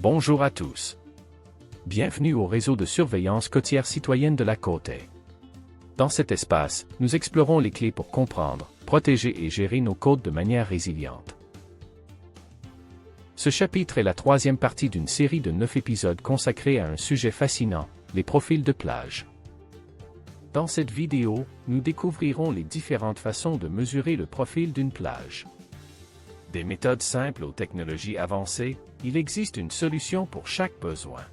Bonjour à tous. Bienvenue au réseau de surveillance côtière citoyenne de la Côte. Dans cet espace, nous explorons les clés pour comprendre, protéger et gérer nos côtes de manière résiliente. Ce chapitre est la troisième partie d'une série de 9 épisodes consacrés à un sujet fascinant, les profils de plage. Dans cette vidéo, nous découvrirons les différentes façons de mesurer le profil d'une plage. Des méthodes simples aux technologies avancées, il existe une solution pour chaque besoin.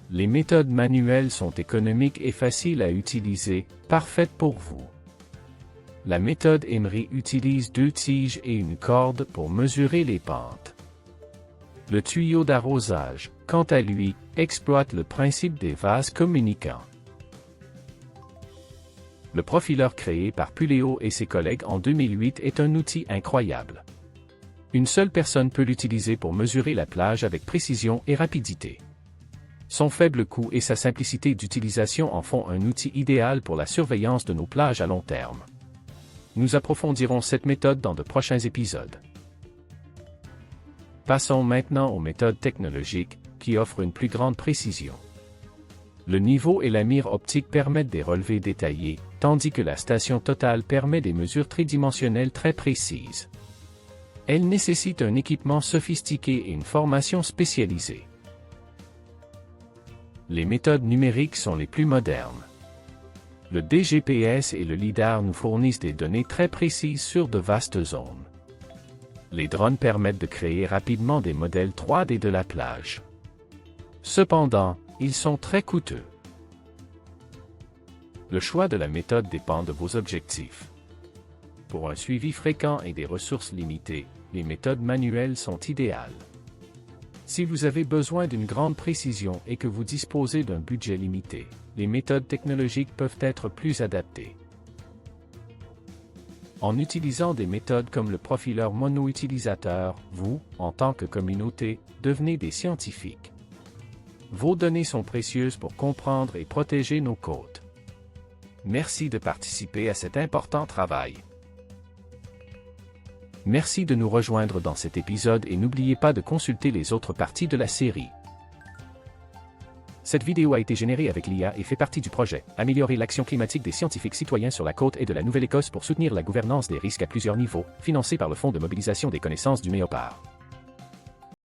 Les méthodes manuelles sont économiques et faciles à utiliser, parfaites pour vous. La méthode Emery utilise 2 tiges et une corde pour mesurer les pentes. Le tuyau d'arrosage, quant à lui, exploite le principe des vases communicants. Le profileur créé par Puleo et ses collègues en 2008 est un outil incroyable. Une seule personne peut l'utiliser pour mesurer la plage avec précision et rapidité. Son faible coût et sa simplicité d'utilisation en font un outil idéal pour la surveillance de nos plages à long terme. Nous approfondirons cette méthode dans de prochains épisodes. Passons maintenant aux méthodes technologiques, qui offrent une plus grande précision. Le niveau et la mire optique permettent des relevés détaillés, tandis que la station totale permet des mesures tridimensionnelles très précises. Elle nécessite un équipement sophistiqué et une formation spécialisée. Les méthodes numériques sont les plus modernes. Le DGPS et le LIDAR nous fournissent des données très précises sur de vastes zones. Les drones permettent de créer rapidement des modèles 3D de la plage. Cependant, ils sont très coûteux. Le choix de la méthode dépend de vos objectifs. Pour un suivi fréquent et des ressources limitées, les méthodes manuelles sont idéales. Si vous avez besoin d'une grande précision et que vous disposez d'un budget limité, les méthodes technologiques peuvent être plus adaptées. En utilisant des méthodes comme le profileur mono-utilisateur, vous, en tant que communauté, devenez des scientifiques. Vos données sont précieuses pour comprendre et protéger nos côtes. Merci de participer à cet important travail. Merci de nous rejoindre dans cet épisode et n'oubliez pas de consulter les autres parties de la série. Cette vidéo a été générée avec l'IA et fait partie du projet « Améliorer l'action climatique des scientifiques citoyens sur la côte et de la Nouvelle-Écosse pour soutenir la gouvernance des risques à plusieurs niveaux », financé par le Fonds de mobilisation des connaissances du MEOPAR.